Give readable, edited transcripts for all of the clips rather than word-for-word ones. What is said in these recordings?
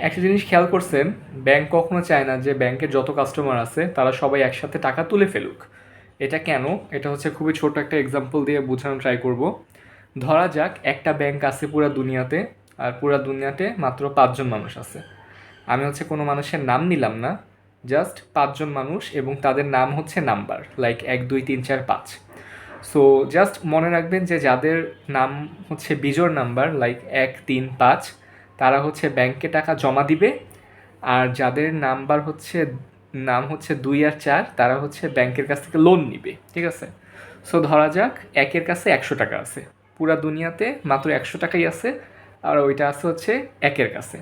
একটা জিনিস খেয়াল করছেন, ব্যাংক কখনো চায় না যে ব্যাংকের যত কাস্টমার আছে তারা সবাই একসাথে টাকা তুলে ফেলুক। এটা কেন? এটা হচ্ছে খুবই ছোট একটা এক্সাম্পল দিয়ে বোঝানোর ট্রাই করব। ধরা যাক একটা ব্যাংক আছে পুরা দুনিয়াতে, আর পুরা দুনিয়াতে মাত্র 5জন মানুষ আছে। আমি হচ্ছে কোনো মানুষের নাম নিলাম না, জাস্ট 5জন মানুষ এবং তাদের নাম হচ্ছে নাম্বার, লাইক 1 2 3 4 5। সো জাস্ট মনে রাখবেন যে যাদের নাম হচ্ছে বিজোড় নাম্বার, লাইক 1 3 5, তারা হচ্ছে ব্যাংকে টাকা জমা দিবে। আর যাদের নাম হচ্ছে 2 আর 4, তারা হচ্ছে ব্যাংকের কাছ থেকে লোন নিবে। ঠিক আছে? সো ধরা যাক একের কাছে 100 টাকা আছে, পুরা দুনিয়াতে মাত্র 100 টাকাই আছে, আর ওইটা আছে হচ্ছে একের কাছে।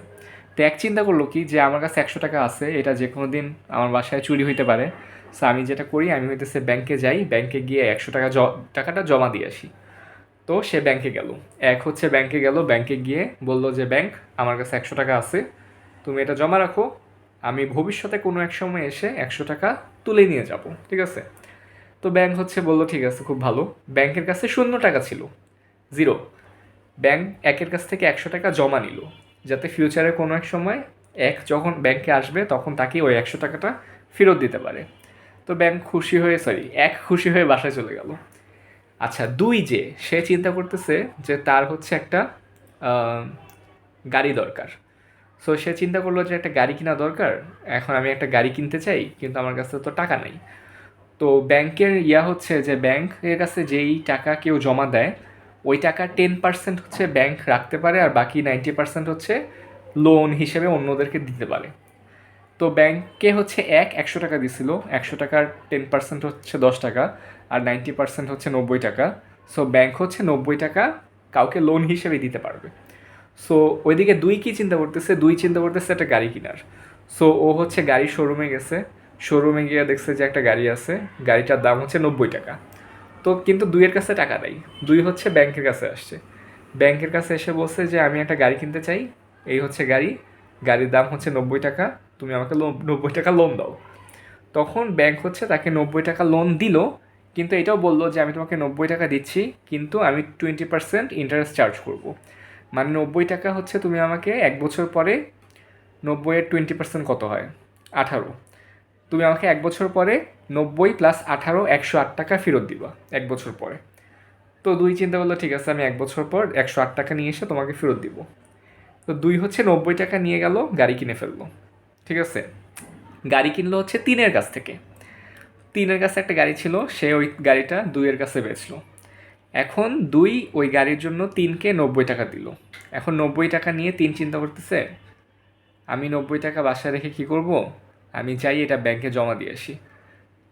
তো এক চিন্তা করলো কি যে আমার কাছে 100 টাকা আছে, এটা যে কোনো দিন আমার বাসায় চুরি হইতে পারে। সো আমি যেটা করি, আমি হইতেছে ব্যাংকে যাই, ব্যাংকে গিয়ে 100 টাকা টাকাটা জমা দিয়ে আসি। তো সে ব্যাংকে গেল, এক হচ্ছে ব্যাংকে গেল, ব্যাংকে গিয়ে বলল যে ব্যাংক, আমার কাছে 100 টাকা আছে, তুমি এটা জমা রাখো, আমি ভবিষ্যতে কোনো এক সময় এসে 100 টাকা তুলে নিয়ে যাব। ঠিক আছে? তো ব্যাংক হচ্ছে বললো ঠিক আছে, খুব ভালো। ব্যাংকের কাছে 0 টাকা ছিল, জিরো। ব্যাংক একের কাছ থেকে 100 টাকা জমা নিল, যাতে ফিউচারে কোনো এক সময় এক যখন ব্যাংকে আসবে তখন তাকে ওই 100 টাকাটা ফেরত দিতে পারে। তো ব্যাংক খুশি হয়ে, সরি, এক খুশি হয়ে বাসায় চলে গেল। আচ্ছা, দুই যে সে চিন্তা করতেছে যে তার হচ্ছে একটা আহ, গাড়ি দরকার। সো সে চিন্তা করলো যে একটা গাড়ি কিনা দরকার, এখন আমি একটা গাড়ি কিনতে চাই কিন্তু আমার কাছে তো টাকা নেই। তো ব্যাংকের হচ্ছে যে ব্যাংকের কাছে যেই টাকা কেউ জমা দেয়, ওই টাকার 10% হচ্ছে ব্যাংক রাখতে পারে, আর বাকি 90% হচ্ছে লোন হিসেবে অন্যদেরকে দিতে পারে। তো ব্যাংকে হচ্ছে 100 টাকা দিছিল, 100 টাকার 10% হচ্ছে 10 টাকা, আর 90% হচ্ছে 90 টাকা। সো ব্যাংক হচ্ছে 90 টাকা কাউকে লোন হিসেবে দিতে পারবে। সো ওইদিকে দুই কী চিন্তা করতেছে, দুই চিন্তা করতেছে একটা গাড়ি কেনার। সো ও হচ্ছে গাড়ির শোরুমে গেছে, শোরুমে গিয়ে দেখছে যে একটা গাড়ি আছে, গাড়িটার দাম হচ্ছে 90 টাকা। তো কিন্তু দুইয়ের কাছে টাকা নেই, দুই হচ্ছে ব্যাংকের কাছে আসছে। ব্যাংকের কাছে এসে বলছে যে আমি একটা গাড়ি কিনতে চাই, এই হচ্ছে গাড়ি, গাড়ির দাম হচ্ছে 90 টাকা, তুমি আমাকে 90 টাকা লোন দাও। তখন ব্যাংক হচ্ছে তাকে 90 টাকা লোন দিল, কিন্তু এটাও বললো যে আমি তোমাকে 90 টাকা দিচ্ছি, কিন্তু আমি 20% ইন্টারেস্ট চার্জ করব। মানে 90 টাকা হচ্ছে তুমি আমাকে 1 বছর পরে, 90-এর 20% কত হয়? 18। তুমি আমাকে 1 বছর পরে 90 + 18, 108 টাকা ফেরত দিবা 1 বছর পরে। তো দুই চিন্তা করলো ঠিক আছে, আমি 1 বছর পর 108 টাকা নিয়ে এসে তোমাকে ফেরত দিব। তো দুই হচ্ছে 90 টাকা নিয়ে গেল, গাড়ি কিনে ফেললো। ঠিক আছে? গাড়ি কিনলো হচ্ছে তিনের কাছ থেকে। তিনের কাছে একটা গাড়ি ছিল, সে ওই গাড়িটা দুইয়ের কাছে বেচলো। এখন দুই ওই গাড়ির জন্য তিনকে 90 টাকা দিল। এখন 90 টাকা নিয়ে তিন চিন্তা করতেছে, আমি 90 টাকা বাসায় রেখে কী করব, আমি চাই এটা ব্যাংকে জমা দিয়ে আসি,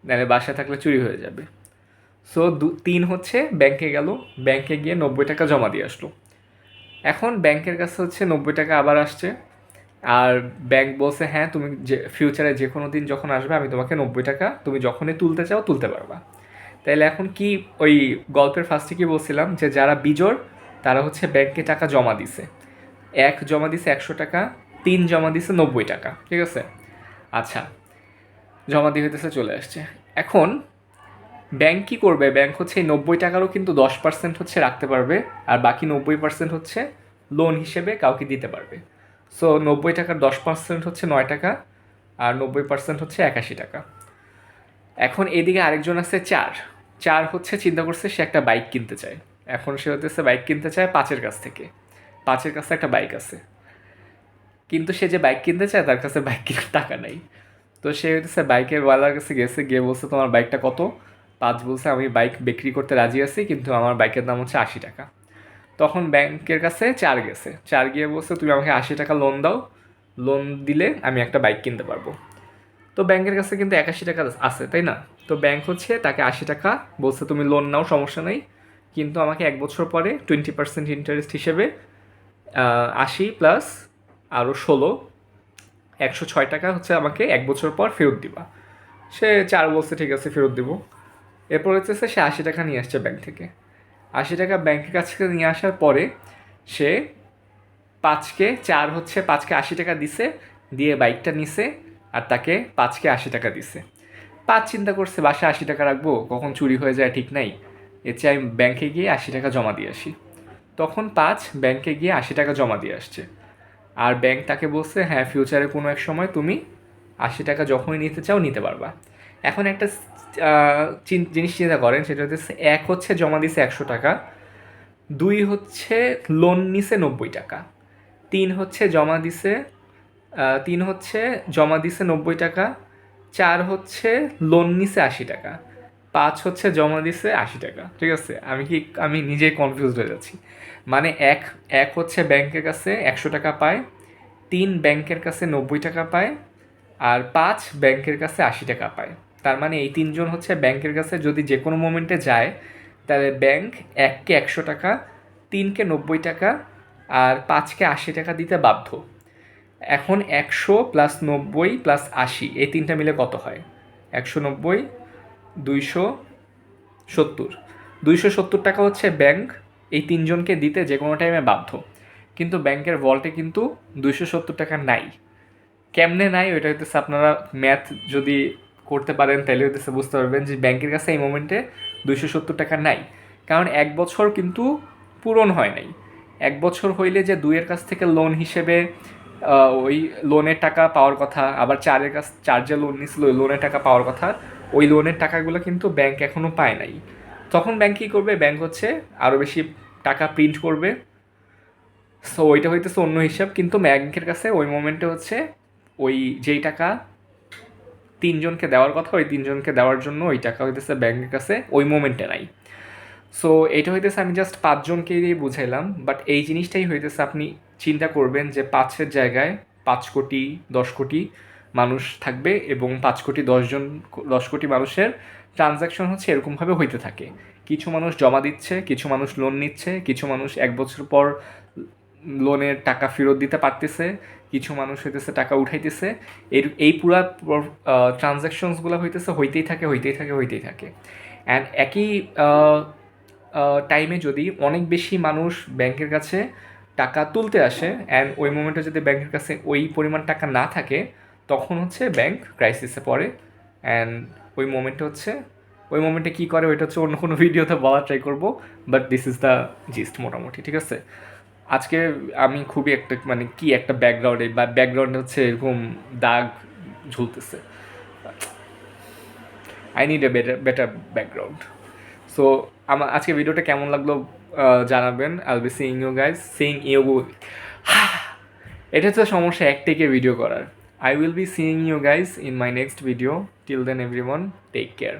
নাহলে বাসায় থাকলে চুরি হয়ে যাবে। সো তিন হচ্ছে ব্যাংকে গেল, ব্যাংকে গিয়ে 90 টাকা জমা দিয়ে আসলো। এখন ব্যাংকের কাছে হচ্ছে 90 টাকা আবার আসছে, আর ব্যাংক বলছে হ্যাঁ তুমি যে ফিউচারে যে কোনো দিন যখন আসবে আমি তোমাকে 90 টাকা তুমি যখনই তুলতে চাও তুলতে পারবা। তাইলে এখন কি, ওই গল্পের ফার্স্টে কি বলছিলাম যে যারা বিজোড় তারা হচ্ছে ব্যাংকে টাকা জমা দিছে, এক জমা দিছে 100 টাকা, তিন জমা দিছে 90 টাকা। ঠিক আছে? আচ্ছা, জমা দিয়ে হইতেছে চলে আসছে। এখন ব্যাংক কী করবে, ব্যাংক হচ্ছে এই 90 টাকারও কিন্তু 10% হচ্ছে রাখতে পারবে, আর বাকি 90% হচ্ছে লোন হিসেবে কাউকে দিতে পারবে। সো 90 টাকার 10% হচ্ছে 9 টাকা, আর 90% হচ্ছে 81 টাকা। এখন এদিকে আরেকজন আছে চার, চার হচ্ছে চিন্তা করছে সে একটা বাইক কিনতে চায়। এখন সে হচ্ছে বাইক কিনতে চায় পাঁচের কাছ থেকে, পাঁচের কাছে একটা বাইক আছে, কিন্তু সে যে বাইক কিনতে চায় তার কাছে বাইক কেনার টাকা নেই। তো সে হচ্ছে বাইকের ওয়ালার কাছে গেছে, গিয়ে বলছে তোমার বাইকটা কত? পাঁচ বলছে আমি বাইক বিক্রি করতে রাজি আছি, কিন্তু আমার বাইকের দাম হচ্ছে 80 টাকা। তখন ব্যাংকের কাছে চার গেছে, চার গিয়ে বলছে তুমি আমাকে 80 টাকা লোন দাও, লোন দিলে আমি একটা বাইক কিনতে পারবো। তো ব্যাংকের কাছে কিন্তু 81 টাকা আছে, তাই না? তো ব্যাংক হচ্ছে তাকে 80 টাকা বলছে তুমি লোন নাও, সমস্যা নেই, কিন্তু আমাকে 1 বছর পরে 20% ইন্টারেস্ট হিসেবে 80 + আরও 16, 106 টাকা হচ্ছে আমাকে 1 বছর পর ফেরত দিবা। সে চার বলছে ঠিক আছে ফেরত দিব। এরপর হচ্ছে সে 80 টাকা নিয়ে আসছে ব্যাংক থেকে। 80 টাকা ব্যাংকের কাছ থেকে নিয়ে আসার পরে সে পাঁচকে 80 টাকা দিছে, দিয়ে বাইকটা নিছে, আর তাকে পাঁচকে 80 টাকা দিছে। পাঁচ চিন্তা করছে বাসায় 80 টাকা রাখবো, কখন চুরি হয়ে যায় ঠিক নাই, এর চেয়ে আমি ব্যাংকে গিয়ে 80 টাকা জমা দিয়ে আসি। তখন পাঁচ ব্যাংকে গিয়ে 80 টাকা জমা দিয়ে আসছে। আর ব্যাংক তাকে বলছে হ্যাঁ ফিউচারে কোনো এক সময় তুমি 80 টাকা যখনই নিতে চাও নিতে পারবা। এখন একটা জিনিস চিন্তা করেন, সেটা হচ্ছে এক হচ্ছে জমা দিছে 100 টাকা, 2 হচ্ছে লোন নিছে 90 টাকা, 3 হচ্ছে জমা দিছে 90 টাকা, 4 হচ্ছে লোন নিছে 80 টাকা, 5 হচ্ছে জমা দিছে 80 টাকা। ঠিক আছে, আমি নিজেই কনফিউজড হয়ে যাচ্ছি। মানে এক এক হচ্ছে ব্যাংকের কাছে 100 টাকা পায়, 3 ব্যাংকের কাছে 90 টাকা পায়, আর 5 ব্যাংকের কাছে 80 টাকা পায়। তার মানে এই তিনজন হচ্ছে ব্যাংকের কাছে যদি যে কোনো মোমেন্টে যায়, তাহলে ব্যাংক 1কে 100 টাকা, 3কে 90 টাকা, আর 5কে 80 টাকা দিতে বাধ্য। এখন 100 প্লাস 90 প্লাস 80 এই তিনটা মিলে কত হয়? 190, 270, 270 টাকা হচ্ছে ব্যাংক এই তিনজনকে দিতে যে কোনো টাইমে বাধ্য। কিন্তু ব্যাংকের ভল্টে কিন্তু 270 টাকা নাই। কেমনে নাই ওইটা হইতেছে, আপনারা ম্যাথ যদি করতে পারেন তাহলে হইতেছে বুঝতে পারবেন যে ব্যাংকের কাছে এই মোমেন্টে 270 টাকা নাই। কারণ 1 বছর কিন্তু পূরণ হয় নাই। 1 বছর হইলে যে 2-এর কাছ থেকে লোন হিসেবে ওই লোনের টাকা পাওয়ার কথা, আবার 4 যে লোন নিছিল ওই লোনের টাকা পাওয়ার কথা, ওই লোনের টাকাগুলো কিন্তু ব্যাংক এখনও পায় নাই। তখন ব্যাংক কী করবে? ব্যাংক হচ্ছে আরও বেশি টাকা প্রিন্ট করবে। সো ওইটা হইতেছে অন্য হিসাব, কিন্তু ব্যাংকের কাছে ওই মোমেন্টে হচ্ছে ওই যেই টাকা তিনজনকে দেওয়ার কথা ওই তিনজনকে দেওয়ার জন্য ওই টাকা হইতেছে ব্যাংকের কাছে ওই মোমেন্টে নাই। সো এইটা হইতেছে আমি জাস্ট 5জনকে দিয়ে বুঝাইলাম, বাট এই জিনিসটাই হইতেছে আপনি চিন্তা করবেন যে 5-এর জায়গায় 5 কোটি 10 কোটি মানুষ থাকবে এবং 5 কোটি 10 কোটি মানুষের ট্রানজ্যাকশন হচ্ছে এরকমভাবে হইতে থাকে। কিছু মানুষ জমা দিচ্ছে, কিছু মানুষ লোন নিচ্ছে, কিছু মানুষ 1 বছর পর লোনের টাকা ফেরত দিতে পারতেছে, কিছু মানুষ হইতেছে টাকা উঠাইতেছে। এই পুরা ট্রানজ্যাকশনসগুলো হইতেই থাকে। অ্যান্ড একই টাইমে যদি অনেক বেশি মানুষ ব্যাংকের কাছে টাকা তুলতে আসে অ্যান্ড ওই মোমেন্টে যদি ব্যাংকের কাছে ওই পরিমাণ টাকা না থাকে, তখন হচ্ছে ব্যাংক ক্রাইসিসে পড়ে। অ্যান্ড ওই মোমেন্টে কী করে ওইটা হচ্ছে অন্য কোনো ভিডিওতে বলা ট্রাই করবো, but this is the gist মোটামুটি। ঠিক আছে, আজকে আমি খুবই একটা ব্যাকগ্রাউন্ডে হচ্ছে এরকম দাগ ঝুলতেছে। I need a better background. So আজকে ভিডিওটা কেমন লাগলো জানাবেন। I will be seeing you এটা হচ্ছে সমস্যা একটাকে ভিডিও করার। I will be seeing you guys in my next video. Till then everyone, take care.